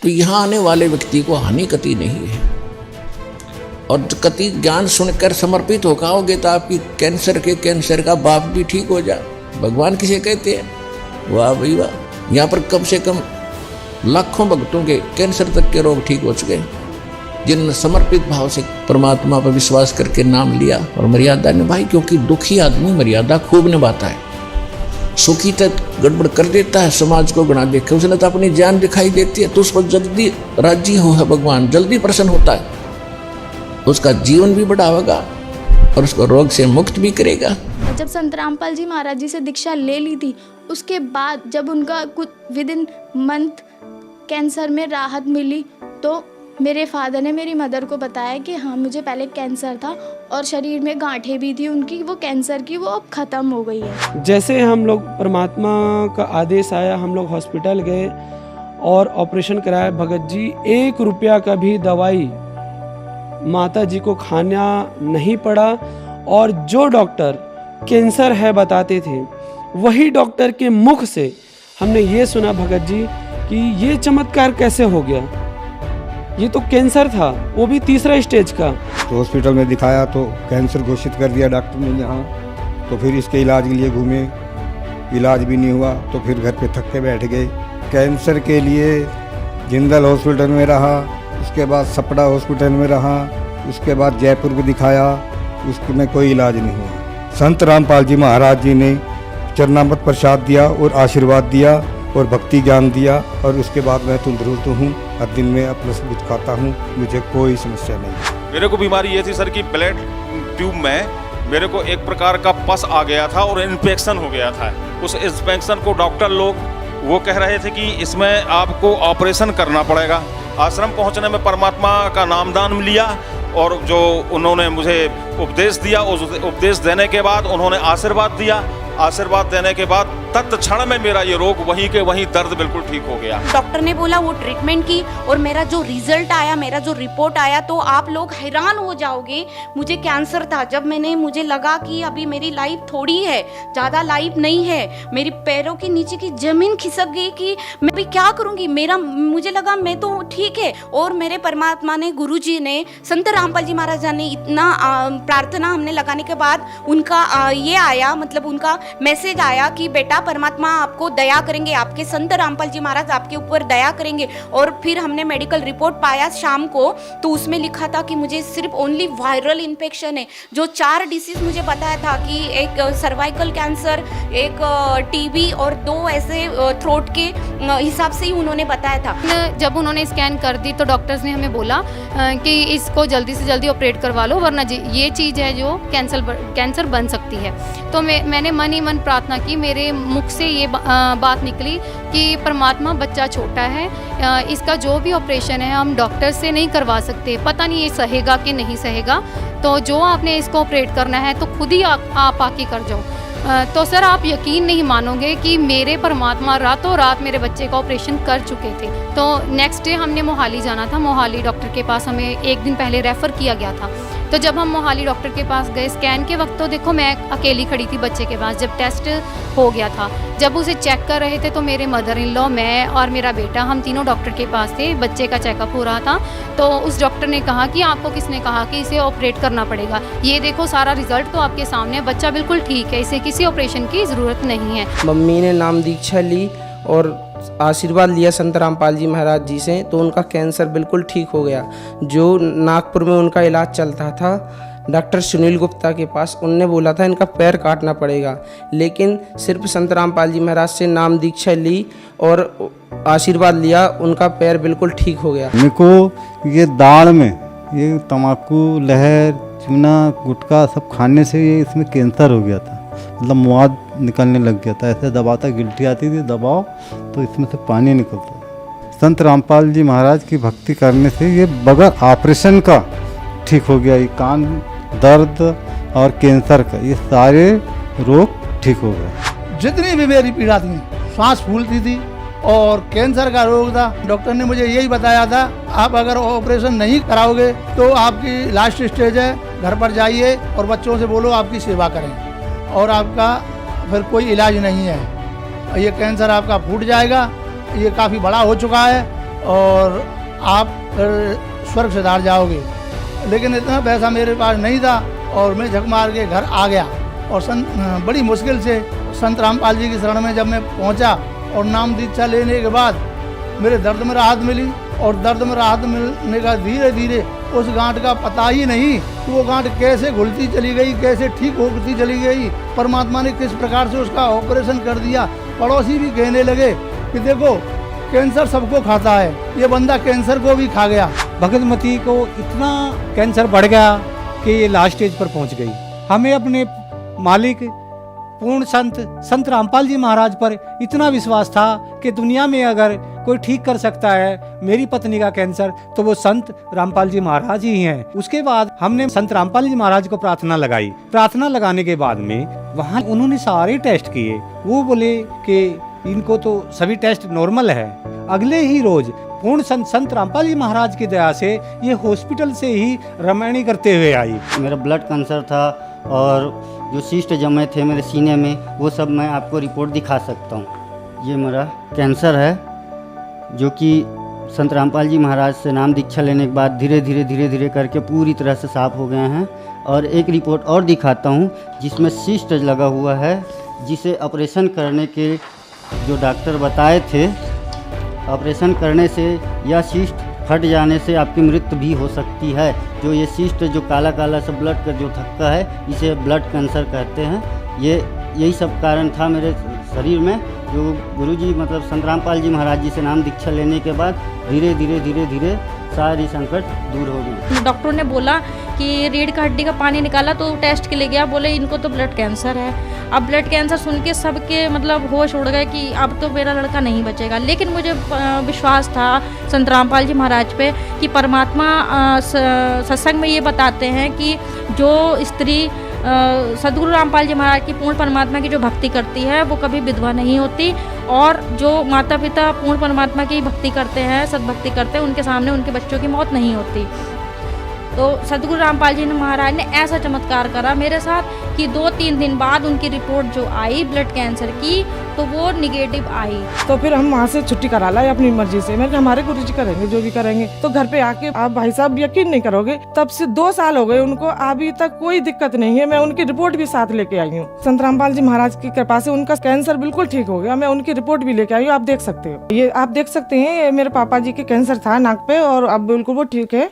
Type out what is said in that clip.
तो यहाँ आने वाले व्यक्ति को हानि कति नहीं है। और कति ज्ञान सुनकर समर्पित हो आओगे तो आपकी कैंसर का बाप भी ठीक हो जाए। भगवान किसे कहते हैं? वाह भाई वाह। यहाँ पर कम से कम लाखों भक्तों के कैंसर तक के रोग ठीक हो चुके, जिनने समर्पित भाव से परमात्मा पर विश्वास करके नाम लिया और मर्यादा निभाई। क्योंकि दुखी आदमी मर्यादा खूब निभाता है, सुखी तक गड़बड़ कर देता है, समाज को बना देखे। उसने तो अपनी जान दिखाई देती है तो उस पर जल्दी राजी हो है भगवान, जल्दी प्रसन्न होता है, उसका जीवन भी बड़ा होगा और उसको रोग से मुक्त भी करेगा। जब संत रामपाल जी महाराज जी से दीक्षा ले ली थी, उसके बाद जब उनका कुछ विद इन मंथ कैंसर में राहत मिली, तो मेरे फादर ने मेरी मदर को बताया कि हाँ मुझे पहले कैंसर था और शरीर में गांठें भी थी उनकी, वो कैंसर की, वो अब ख़त्म हो गई है। जैसे हम लोग परमात्मा का आदेश आया, हम लोग हॉस्पिटल गए और ऑपरेशन कराया। भगत जी 1 रुपया का भी दवाई माता जी को खाना नहीं पड़ा। और जो डॉक्टर कैंसर है बताते थे, वही डॉक्टर के मुख से हमने ये सुना भगत जी कि ये चमत्कार कैसे हो गया, ये तो कैंसर था, वो भी 3रा स्टेज का। तो हॉस्पिटल में दिखाया तो कैंसर घोषित कर दिया डॉक्टर ने यहाँ। तो फिर इसके इलाज के लिए घूमे, इलाज भी नहीं हुआ तो फिर घर पे थक के बैठ गए। कैंसर के लिए जिंदल हॉस्पिटल में रहा, उसके बाद सपड़ा हॉस्पिटल में रहा, उसके बाद जयपुर को दिखाया, उसमें कोई इलाज नहीं हुआ। संत रामपाल जी महाराज जी ने चरणामृत प्रसाद दिया और आशीर्वाद दिया और भक्ति ज्ञान दिया और उसके बाद मैं तंदुरुस्त हूँ। हर दिन में अपना सब कुछ खाता हूँ, मुझे कोई समस्या नहीं। मेरे को बीमारी ये थी सर कि ब्लड ट्यूब में मेरे को एक प्रकार का पस आ गया था और इन्फेक्शन हो गया था। उस इन्फेक्शन को डॉक्टर लोग वो कह रहे थे कि इसमें आपको ऑपरेशन करना पड़ेगा। आश्रम पहुंचने में परमात्मा का नामदान लिया और जो उन्होंने मुझे उपदेश दिया, उस उपदेश देने के बाद उन्होंने आशीर्वाद दिया। आशीर्वाद देने के बाद तत्क्षण में मेरा ये रोग वहीं के वहीं दर्द बिल्कुल ठीक हो गया। डॉक्टर ने बोला वो ट्रीटमेंट की और मेरा जो रिजल्ट आया, मेरा जो रिपोर्ट आया, तो आप लोग हैरान हो जाओगे। मुझे कैंसर था। जब मुझे लगा कि अभी मेरी लाइफ थोड़ी है, ज़्यादा लाइफ नहीं है, मेरी पैरों के नीचे की ज़मीन खिसक गई कि मैं अभी क्या करूँगी। मुझे लगा मैं तो ठीक है। और मेरे परमात्मा ने, गुरु जी ने, संत रामपाल जी महाराज ने इतना प्रार्थना हमने लगाने के बाद उनका ये आया, मतलब उनका मैसेज आया कि बेटा परमात्मा आपको दया करेंगे, आपके संत रामपाल जी महाराज आपके ऊपर दया करेंगे। और फिर हमने मेडिकल रिपोर्ट पाया शाम को, तो उसमें लिखा था कि मुझे सिर्फ ओनली वायरल इन्फेक्शन है। जो 4 डिसीज मुझे बताया था कि एक सर्वाइकल कैंसर, एक टीबी और 2 ऐसे थ्रोट के हिसाब से ही उन्होंने बताया था। जब उन्होंने स्कैन कर दी तो डॉक्टर्स ने हमें बोला कि इसको जल्दी से जल्दी ऑपरेट करवा लो, वरना ये चीज़ है जो कैंसर बन सकती है। तो मैंने मन ही मन प्रार्थना की, मेरे मुख से ये बात निकली कि परमात्मा बच्चा छोटा है, इसका जो भी ऑपरेशन है हम डॉक्टर से नहीं करवा सकते, पता नहीं ये सहेगा कि नहीं सहेगा, तो जो आपने इसको ऑपरेट करना है तो खुद ही आप आके कर जाओ। तो सर आप यकीन नहीं मानोगे कि मेरे परमात्मा रातों रात मेरे बच्चे का ऑपरेशन कर चुके थे। तो नेक्स्ट डे हमने मोहाली जाना था। मोहाली डॉक्टर के पास हमें 1 दिन पहले रेफ़र किया गया था। तो जब हम मोहाली डॉक्टर के पास गए स्कैन के वक्त, तो देखो मैं अकेली खड़ी थी बच्चे के पास। जब टेस्ट हो गया था, जब उसे चेक कर रहे थे, तो मेरे मदर इन लॉ, मैं और मेरा बेटा, हम तीनों डॉक्टर के पास थे। बच्चे का चेकअप हो रहा था। तो उस डॉक्टर ने कहा कि आपको किसने कहा कि इसे ऑपरेट करना पड़ेगा? ये देखो सारा रिजल्ट तो आपके सामने, बच्चा बिल्कुल ठीक है, इसे किसी ऑपरेशन की ज़रूरत नहीं है। मम्मी ने नाम दीक्षा ली और आशीर्वाद लिया संत रामपाल जी महाराज जी से, तो उनका कैंसर बिल्कुल ठीक हो गया। जो नागपुर में उनका इलाज चलता था डॉक्टर सुनील गुप्ता के पास, उनने बोला था इनका पैर काटना पड़ेगा, लेकिन सिर्फ संत रामपाल जी महाराज से नाम दीक्षा ली और आशीर्वाद लिया, उनका पैर बिल्कुल ठीक हो गया। मेरे को ये दाढ़ में ये तम्बाकू, लहर, चूना, गुटखा सब खाने से ये इसमें कैंसर हो गया था, मतलब मुआद निकलने लग गया था। ऐसे दबाता, गिल्टी आती थी, दबाओ तो इसमें से पानी निकलता। संत रामपाल जी महाराज की भक्ति करने से ये बगैर ऑपरेशन का ठीक हो गया। ये कान दर्द और कैंसर का, ये सारे रोग ठीक हो गए। जितनी भी मेरी पीड़ा थी, सांस फूलती थी और कैंसर का रोग था, डॉक्टर ने मुझे यही बताया था आप अगर ऑपरेशन नहीं कराओगे तो आपकी लास्ट स्टेज है, घर पर जाइए और बच्चों से बोलो आपकी सेवा करें और आपका फिर कोई इलाज नहीं है, ये कैंसर आपका फूट जाएगा, ये काफ़ी बड़ा हो चुका है और आप फिर स्वर्ग सिधार जाओगे। लेकिन इतना पैसा मेरे पास नहीं था और मैं झक मार के घर आ गया। और बड़ी मुश्किल से संत रामपाल जी की शरण में जब मैं पहुंचा और नाम दीक्षा लेने के बाद मेरे दर्द में राहत मिली। और दर्द में राहत मिलने का धीरे धीरे उस गांठ का पता ही नहीं कि वो गांठ कैसे घुलती चली गई, कैसे ठीक होती चली गई। परमात्मा ने किस प्रकार से उसका ऑपरेशन कर दिया। पड़ोसी भी कहने लगे कि देखो कैंसर सबको खाता है, ये बंदा कैंसर को भी खा गया। भगतमती को इतना कैंसर बढ़ गया कि ये लास्ट स्टेज पर पहुंच गई। हमें अपने मालिक पूर्ण संत रामपाल जी महाराज पर इतना विश्वास था कि दुनिया में अगर कोई ठीक कर सकता है मेरी पत्नी का कैंसर तो वो संत रामपाल जी महाराज ही हैं। उसके बाद हमने संत रामपाल जी महाराज को प्रार्थना लगाई। प्रार्थना लगाने के बाद में वहाँ उन्होंने सारे टेस्ट किए। वो बोले कि इनको तो सभी टेस्ट नॉर्मल है। अगले ही रोज पूर्ण संत रामपाल जी महाराज की दया से ये हॉस्पिटल से ही रमणी करते हुए आई। मेरा ब्लड कैंसर था और जो सिस्ट जमे थे मेरे सीने में वो सब मैं आपको रिपोर्ट दिखा सकता हूँ। ये मेरा कैंसर है जो कि संत रामपाल जी महाराज से नाम दीक्षा लेने के बाद धीरे धीरे करके पूरी तरह से साफ़ हो गए हैं। और एक रिपोर्ट और दिखाता हूँ जिसमें सिस्ट लगा हुआ है, जिसे ऑपरेशन करने के जो डॉक्टर बताए थे, ऑपरेशन करने से या सिस्ट फट जाने से आपकी मृत्यु भी हो सकती है। जो ये सिस्ट जो काला काला सा ब्लड का जो थक्का है इसे ब्लड कैंसर कहते हैं। यही सब कारण था मेरे शरीर में, जो गुरुजी मतलब संत रामपाल जी महाराज जी से नाम दीक्षा लेने के बाद धीरे धीरे सारी संकट दूर हो गई। डॉक्टरों ने बोला कि रीढ़ का हड्डी का पानी निकाला तो टेस्ट के लिए गया, बोले इनको तो ब्लड कैंसर है। अब ब्लड कैंसर सुन के सबके मतलब होश उड़ गए कि अब तो मेरा लड़का नहीं बचेगा। लेकिन मुझे विश्वास था संत रामपाल जी महाराज पे कि परमात्मा सत्संग में ये बताते हैं कि जो स्त्री सदगुरु रामपाल जी महाराज की पूर्ण परमात्मा की जो भक्ति करती है वो कभी विधवा नहीं होती। और जो माता पिता पूर्ण परमात्मा की भक्ति करते हैं, सद्भक्ति करते हैं, उनके सामने उनके बच्चों की मौत नहीं होती। तो सदगुरु रामपाल जी महाराज ने ऐसा चमत्कार करा मेरे साथ कि 2-3 दिन बाद उनकी रिपोर्ट जो आई ब्लड कैंसर की तो वो निगेटिव आई। तो फिर हम वहाँ से छुट्टी करा लाई अपनी मर्जी से। मैंने हमारे गुरुजी करेंगे जो भी करेंगे। तो घर पे आके आप भाई साहब यकीन नहीं करोगे, तब से 2 साल हो गए उनको, अभी तक कोई दिक्कत नहीं है। मैं उनकी रिपोर्ट भी साथ लेके आई हूँ। संत रामपाल जी महाराज की कृपा से उनका कैंसर बिल्कुल ठीक हो गया। मैं उनकी रिपोर्ट भी लेके आई हूँ, आप देख सकते हो। ये आप देख सकते हैं, मेरे पापा जी के कैंसर था नाक पे और अब बिल्कुल वो ठीक है।